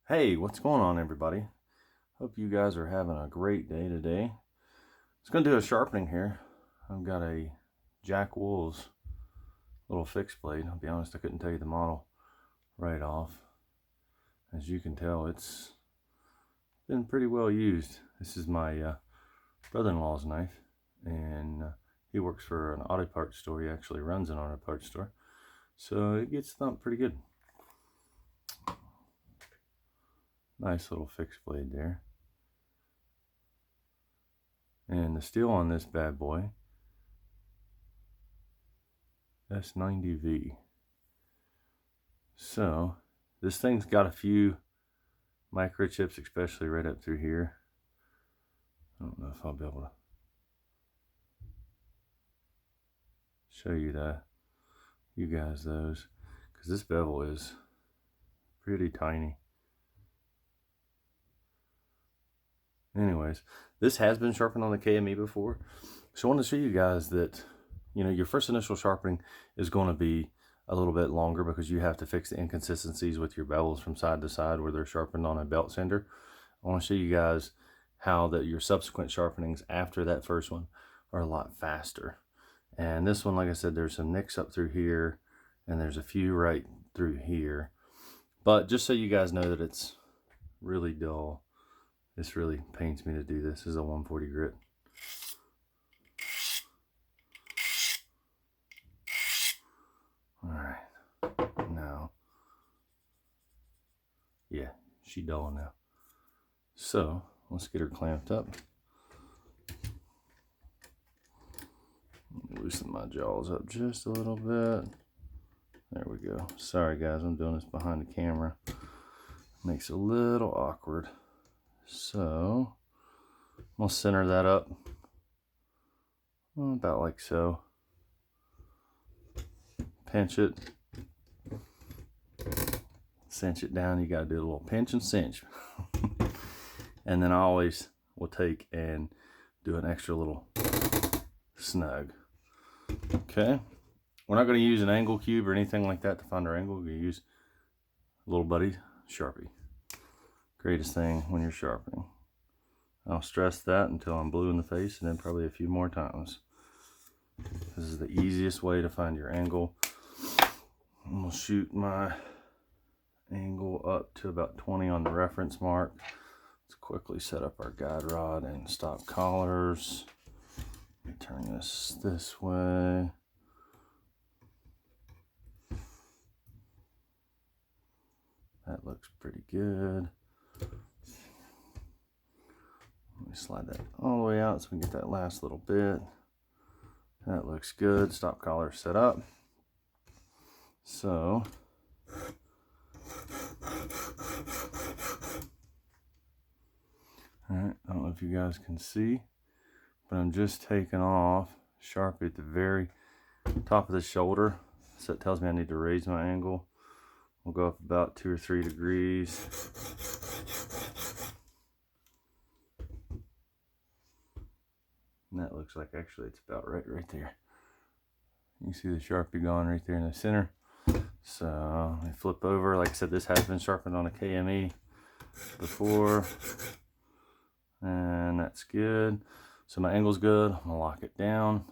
Hey, what's going on, everybody? Hope you guys are having a great day today. It's going to do a sharpening here. I've got a Jack Wolf's little fixed blade. I'll be honest, I couldn't tell you the model right off. As you can tell, it's been pretty well used. This is my brother-in-law's knife, and he works for an auto parts store. He actually runs an auto parts store, so it gets thumped pretty good. Nice little fixed blade there. And the steel on this bad boy, S90V. So this thing's got a few microchips, especially right up through here. I don't know if I'll be able to show you guys those, because this bevel is pretty tiny. Anyways, this has been sharpened on the KME before, so I want to show you guys that, you know, your first initial sharpening is going to be a little bit longer because you have to fix the inconsistencies with your bevels from side to side where they're sharpened on a belt sander. I want to show you guys how that your subsequent sharpenings after that first one are a lot faster. And this one, like I said, there's some nicks up through here and there's a few right through here. But just so you guys know that it's really dull. This really pains me to do this. This is a 140 grit. All right, now, yeah, she dull now. So let's get her clamped up. Loosen my jaws up just a little bit. There we go. Sorry guys, I'm doing this behind the camera. Makes it a little awkward. So I'm gonna center that up about like so. Pinch it, cinch it down. You gotta do a little pinch and cinch. And then I always will take and do an extra little snug. Okay, we're not going to use an angle cube or anything like that to find our angle. We're going to use little buddy Sharpie. Greatest thing when you're sharpening. I'll stress that until I'm blue in the face, and then probably a few more times. This is the easiest way to find your angle. I'm going to shoot my angle up to about 20 on the reference mark. Let's quickly set up our guide rod and stop collars. Let me turn this way. That looks pretty good. Let me slide that all the way out so we can get that last little bit. That looks good. Stop collar set up. So alright, I don't know if you guys can see, but I'm just taking off Sharpie at the very top of the shoulder. So it tells me I need to raise my angle. We'll go up about 2 or 3 degrees. And that looks like actually it's about right there. You see the Sharpie going right there in the center. So I flip over. Like I said, this has been sharpened on a KME before. And that's good. So my angle's good. I'm gonna lock it down.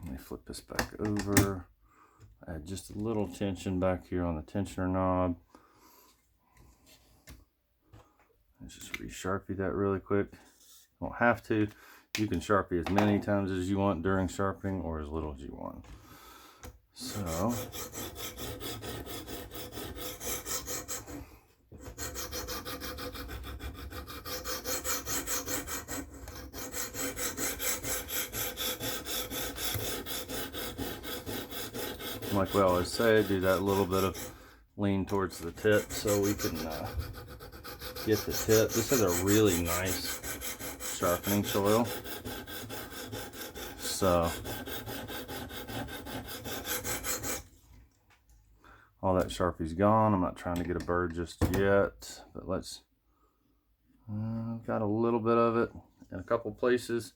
Let me flip this back over. Add just a little tension back here on the tensioner knob. Let's just re-Sharpie that really quick. Don't have to. You can Sharpie as many times as you want during sharpening or as little as you want. So like we always say, do that little bit of lean towards the tip so we can get the tip. This is a really nice sharpening soil. So all that Sharpie's gone. I'm not trying to get a bird just yet, but let's got a little bit of it in a couple places.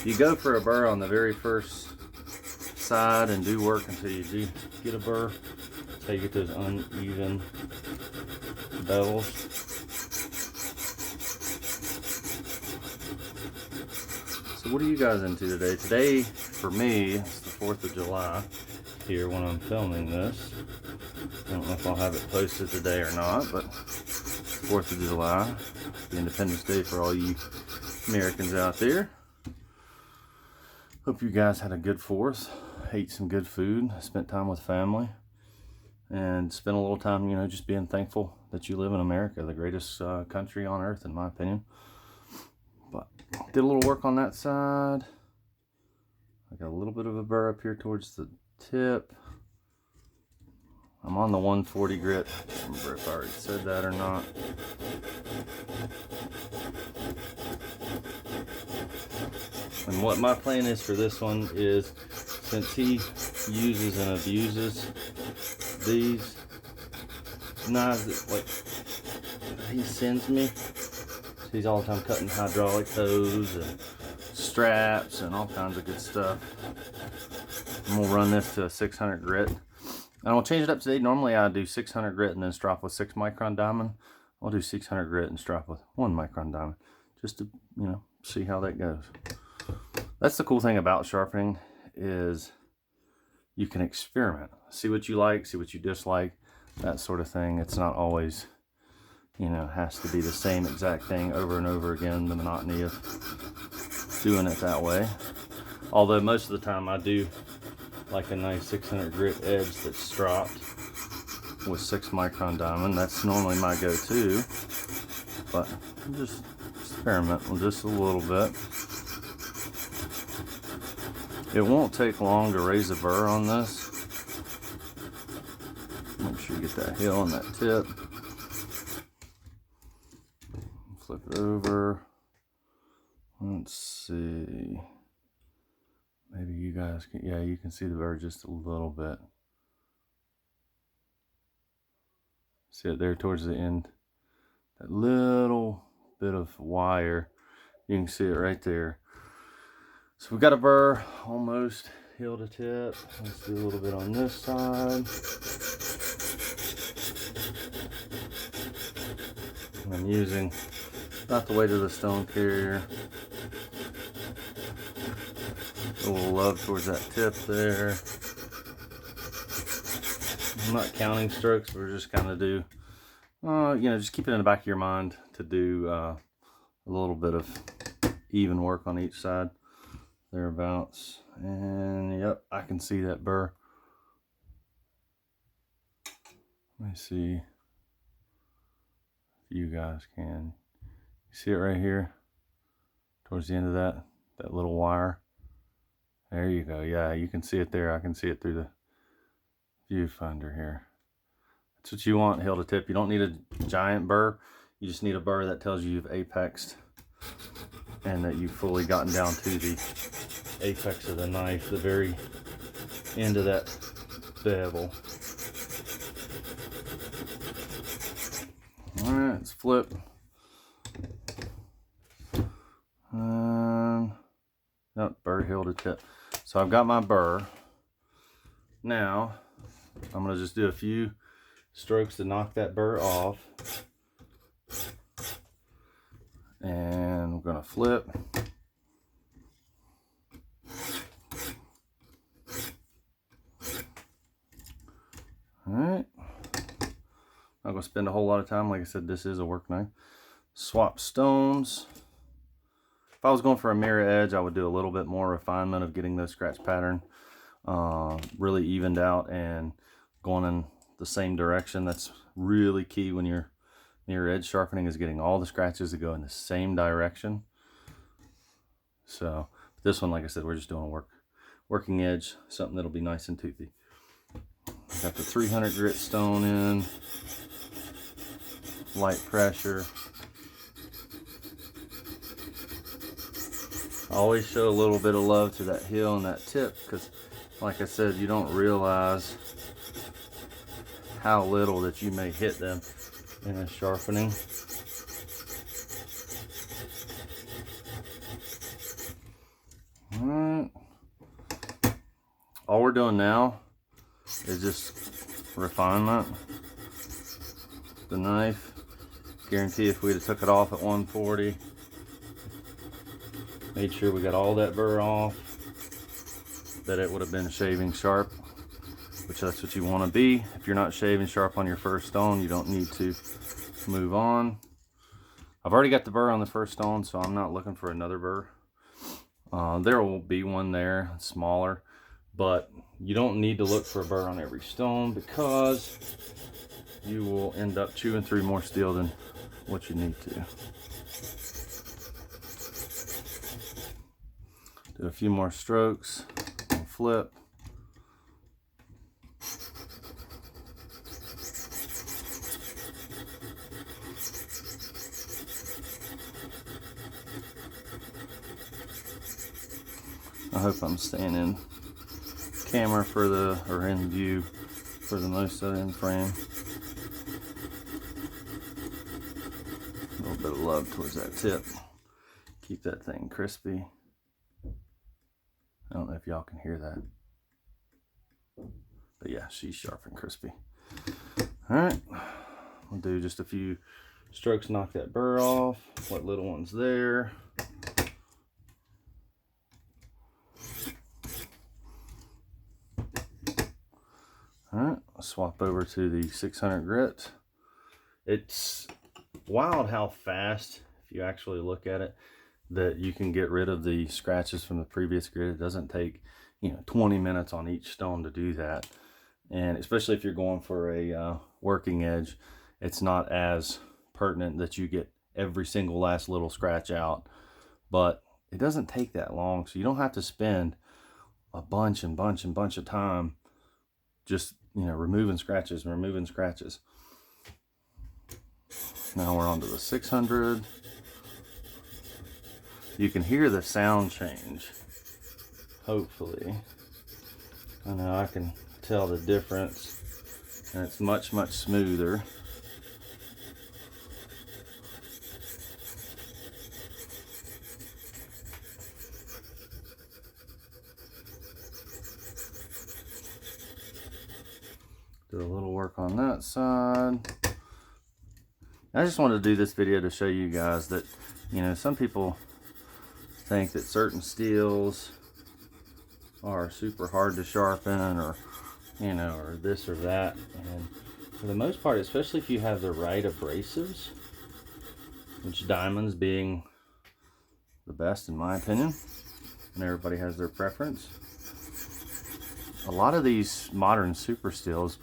You go for a burr on the very first side and do work until you do get a burr. how you get those uneven bevels. So what are you guys into today? Today, for me, it's the 4th of July here when I'm filming this. I don't know if I'll have it posted today or not, but 4th of July, the Independence Day for all you Americans out there. Hope you guys had a good 4th, ate some good food, spent time with family, and spent a little time, you know, just being thankful that you live in America, the greatest country on earth, in my opinion. But did a little work on that side. I got a little bit of a burr up here towards the tip. I'm on the 140 grit. I don't remember if I already said that or not. And what my plan is for this one is, since he uses and abuses these knives that, like, he sends me, he's all the time cutting hydraulic hose and straps and all kinds of good stuff. And we'll run this to a 600 grit. And I'll change it up today. Normally I do 600 grit and then strop with 6 micron diamond. I'll do 600 grit and strop with 1 micron diamond, just to, you know, see how that goes. That's the cool thing about sharpening, is you can experiment, see what you like, see what you dislike, that sort of thing. It's not always, you know, has to be the same exact thing over and over again, the monotony of doing it that way. Although most of the time I do like a nice 600 grit edge that's stropped with 6 micron diamond. That's normally my go-to, but I'm just experimenting just a little bit. It won't take long to raise a burr on this. Make sure you get that heel on that tip. Flip it over. Let's see. Maybe you guys can, yeah, you can see the burr just a little bit. See it there towards the end? That little bit of wire. You can see it right there. So we've got a burr almost heel to tip. Let's do a little bit on this side. And I'm using about the weight of the stone carrier. A little love towards that tip there. I'm not counting strokes, we're just kind of do, you know, just keep it in the back of your mind to do a little bit of even work on each side, thereabouts. And yep, I can see that burr. Let me see if you guys can. You see it right here towards the end of that little wire. There you go. Yeah, you can see it there. I can see it through the viewfinder here. That's what you want, heel to tip. You don't need a giant burr. You just need a burr that tells you you've apexed and that you've fully gotten down to the apex of the knife, the very end of that bevel. All right, let's flip. Yep, burr, heel to tip. So I've got my burr. Now I'm going to just do a few strokes to knock that burr off. And we're going to flip. Alright. Not going to spend a whole lot of time. Like I said, this is a work knife. Swap stones. If I was going for a mirror edge, I would do a little bit more refinement of getting the scratch pattern really evened out and going in the same direction. That's really key when you're mirror edge sharpening, is getting all the scratches to go in the same direction. So this one, like I said, we're just doing a working edge, something that'll be nice and toothy. Got the 300 grit stone in, light pressure. I always show a little bit of love to that heel and that tip, because like I said, you don't realize how little that you may hit them in a sharpening. Alright. All we're doing now is just refinement. The knife, guarantee if we'd have took it off at 140, made sure we got all that burr off, that it would have been shaving sharp, which that's what you want to be. If you're not shaving sharp on your first stone, you don't need to move on. I've already got the burr on the first stone, so I'm not looking for another burr. There will be one there, smaller, but you don't need to look for a burr on every stone, because you will end up chewing through more steel than what you need to. Do a few more strokes and flip. I hope I'm staying in camera for the, or in view for the most of it, in frame. A little bit of love towards that tip. Keep that thing crispy. I don't know if y'all can hear that. But yeah, she's sharp and crispy. Alright, we'll do just a few strokes, knock that burr off. What little one's there. Alright, I'll swap over to the 600 grit. It's wild how fast, if you actually look at it, that you can get rid of the scratches from the previous grit. It doesn't take, 20 minutes on each stone to do that. And especially if you're going for a working edge, it's not as pertinent that you get every single last little scratch out. But it doesn't take that long, so you don't have to spend a bunch of time just, removing scratches and removing scratches. Now we're on to the 600. You can hear the sound change, hopefully. I know I can tell the difference, and it's much smoother. Do a little work on that side. I just wanted to do this video to show you guys that, some people think that certain steels are super hard to sharpen, or or this or that. And for the most part, especially if you have the right abrasives, which diamonds being the best in my opinion, and everybody has their preference, a lot of these modern super steels,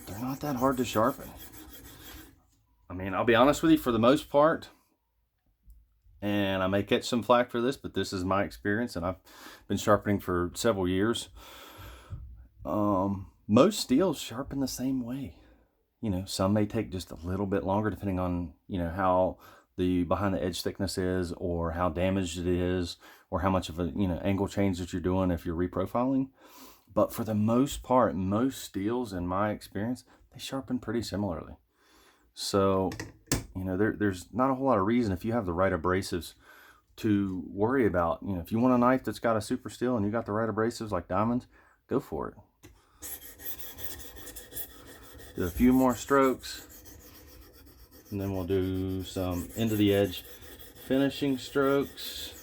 they're not that hard to sharpen. I mean, I'll be honest with you, for the most part, and I may catch some flack for this, but this is my experience, and I've been sharpening for several years. Most steels sharpen the same way. Some may take just a little bit longer depending on, how the behind the edge thickness is, or how damaged it is, or how much of a, angle change that you're doing if you're reprofiling. But for the most part, most steels, in my experience, they sharpen pretty similarly. So, there's not a whole lot of reason, if you have the right abrasives, to worry about. If you want a knife that's got a super steel and you got the right abrasives like diamonds, go for it. Do a few more strokes, and then we'll do some into the edge finishing strokes.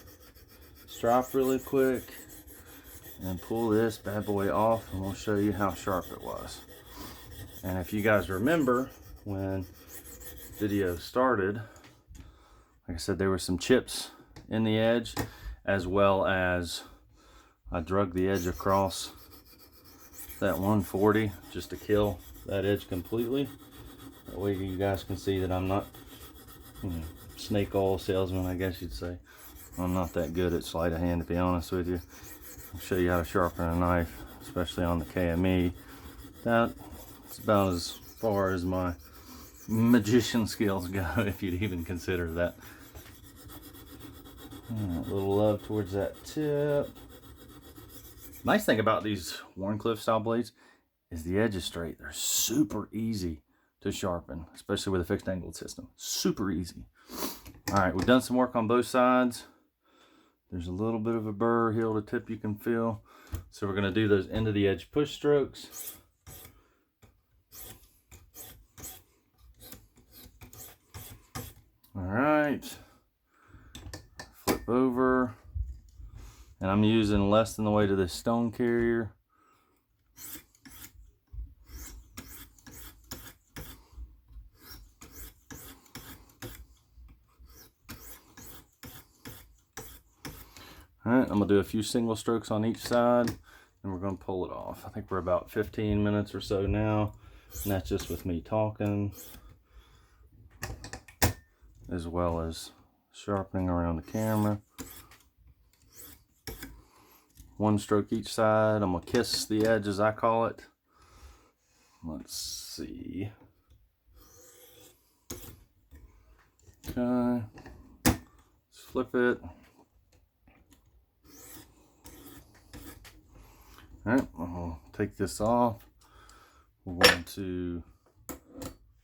Strop really quick, and pull this bad boy off, and we'll show you how sharp it was. And if you guys remember, when video started, like I said, there were some chips in the edge, as well as I drug the edge across that 140 just to kill that edge completely. That way you guys can see that I'm not, snake oil salesman, I guess you'd say. I'm not that good at sleight of hand, to be honest with you. I'll show you how to sharpen a knife, especially on the KME. That's about as far as my magician skills go, if you'd even consider that. A little love towards that tip. Nice thing about these Warncliffe style blades is the edge is straight. They're super easy to sharpen, especially with a fixed angled system. Super easy. All right, we've done some work on both sides. There's a little bit of a burr heel to tip you can feel. So we're going to do those end of the edge push strokes. right, flip over, and I'm using less than the weight of this stone carrier. All right, I'm gonna do a few single strokes on each side, and we're gonna pull it off. I think we're about 15 minutes or so now, and that's just with me talking, as well as sharpening around the camera. One stroke each side. I'm gonna kiss the edge, as I call it. Let's see. Okay, let's flip it. All right, I'm gonna take this off. We're going to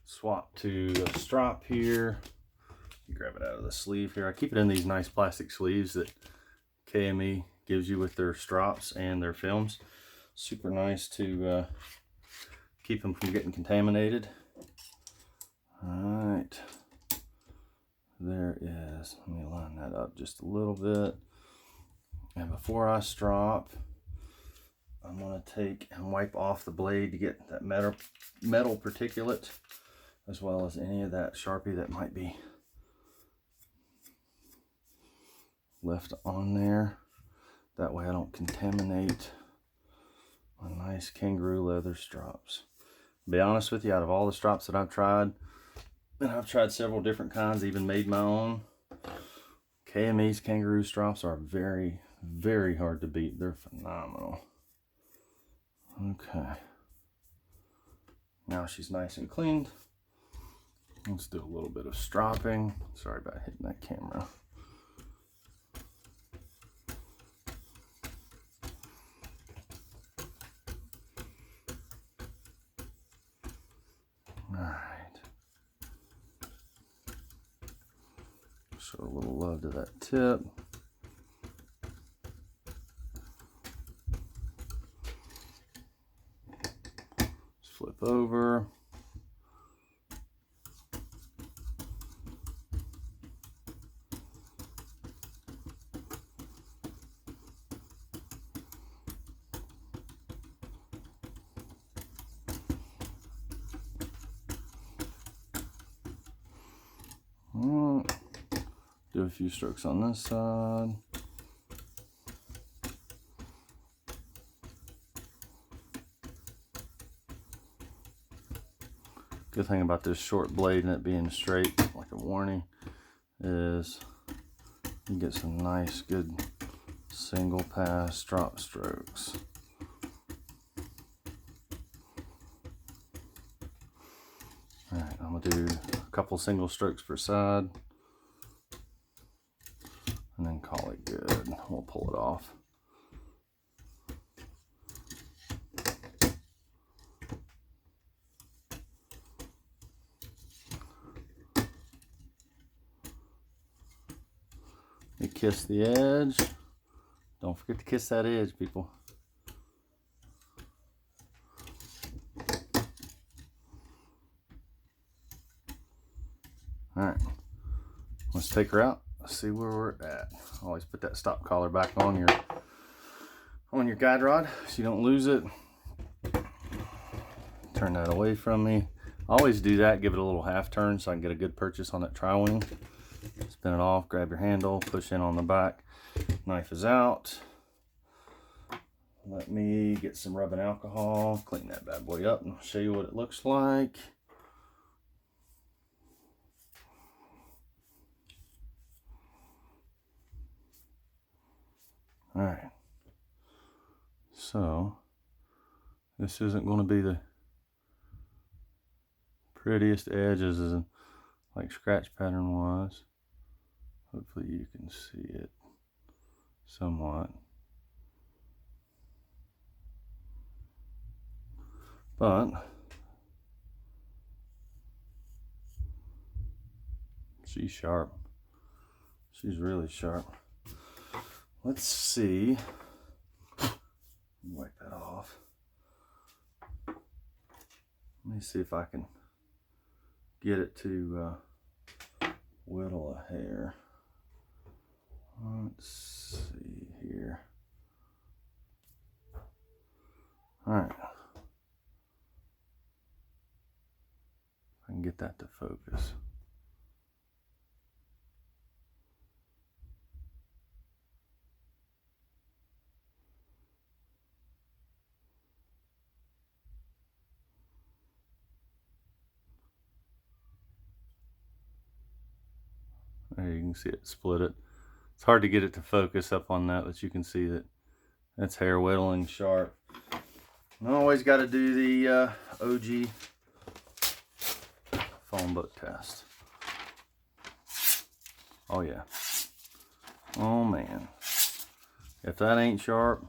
swap to a strap here. You grab it out of the sleeve here. I keep it in these nice plastic sleeves that KME gives you with their strops and their films. Super nice to keep them from getting contaminated. All right, there is. Let me line that up just a little bit. And before I strop, I'm going to take and wipe off the blade to get that metal particulate, as well as any of that Sharpie that might be left on there. That way I don't contaminate my nice kangaroo leather straps. To be honest with you, out of all the straps that I've tried, and I've tried several different kinds, even made my own, KME's kangaroo straps are very, very hard to beat. They're phenomenal. Okay, now she's nice and cleaned. Let's do a little bit of stropping. Sorry about hitting that camera. All right, show a little love to that tip. Flip over. Do a few strokes on this side. Good thing about this short blade and it being straight, like a warning, is you get some nice, good single pass drop strokes. All right, I'm gonna do a couple single strokes per side, and then call it good. We'll pull it off. You kiss the edge. Don't forget to kiss that edge, people. All right, let's take her out. Let's see where we're at. Always put that stop collar back on your guide rod so you don't lose it. Turn that away from me. Always do that. Give it a little half turn so I can get a good purchase on that tri-wing. Spin it off. Grab your handle. Push in on the back. Knife is out. Let me get some rubbing alcohol. Clean that bad boy up and I'll show you what it looks like. All right, so this isn't going to be the prettiest edges as like scratch pattern was. Hopefully you can see it somewhat. But she's sharp. She's really sharp. Let's see. Wipe that off. Let me see if I can get it to whittle a hair. Let's see here. All right. I can get that to focus. There you can see it split it. It's hard to get it to focus up on that, but you can see that that's hair whittling sharp. I always got to do the OG phone book test. Oh yeah. Oh man. If that ain't sharp,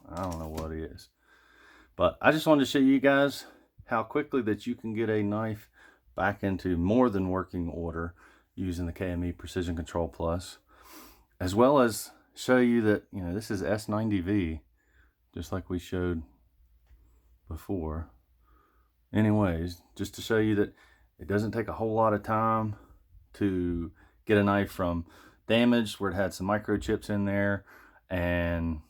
I don't know what is. But I just wanted to show you guys how quickly that you can get a knife back into more than working order using the KME Precision Control Plus, as well as show you that, you know, this is S90V, just like we showed before. Anyways, just to show you that it doesn't take a whole lot of time to get a knife from damaged where it had some microchips in there and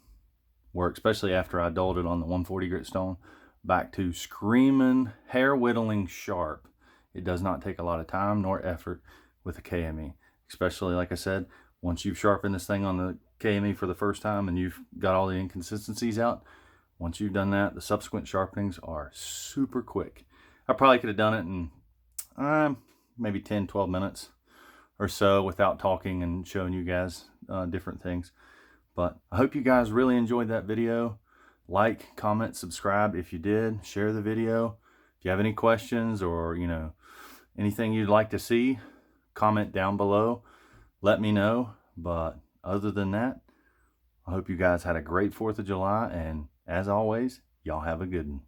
work, especially after I dulled it on the 140 grit stone, back to screaming hair whittling sharp. It does not take a lot of time nor effort with a KME, especially like I said, once you've sharpened this thing on the KME for the first time and you've got all the inconsistencies out, once you've done that, the subsequent sharpenings are super quick. I probably could have done it in maybe 10-12 minutes or so without talking and showing you guys different things. But I hope you guys really enjoyed that video. Like, comment, subscribe if you did. Share the video. If you have any questions or, you know, anything you'd like to see, comment down below. Let me know. But other than that, I hope you guys had a great 4th of July. And as always, y'all have a good one.